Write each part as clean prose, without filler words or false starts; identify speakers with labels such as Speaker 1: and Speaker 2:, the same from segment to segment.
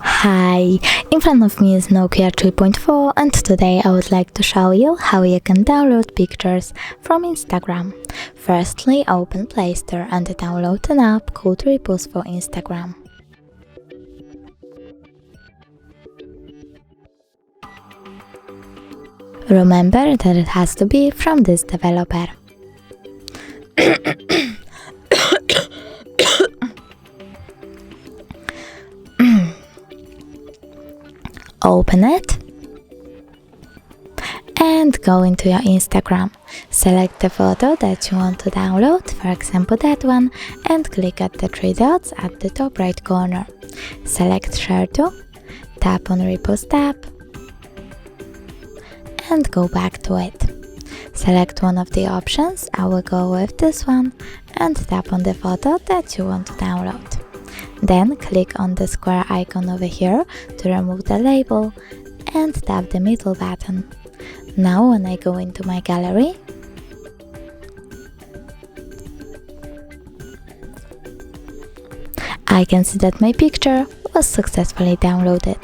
Speaker 1: Hi, in front of me is Nokia 3.4 and today I would like to show you how you can download pictures from Instagram. Firstly, open Play Store and download an app called Repost for Instagram. Remember that it has to be from this developer. Open it and go into your Instagram. Select the photo that you want to download, for example that one, and click at the three dots at the top right corner. Select Share to, tap on Repost tab and go back to it. Select one of the options, I will go with this one, and tap on the photo that you want to download. Then click on the square icon over here to remove the label and tap the middle button. Now when I go into my gallery, I can see that my picture was successfully downloaded.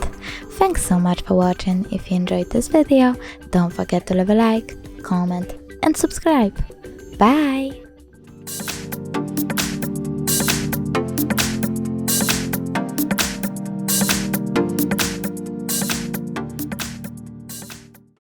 Speaker 1: Thanks so much for watching. If you enjoyed this video, don't forget to leave a like, comment and subscribe. Bye!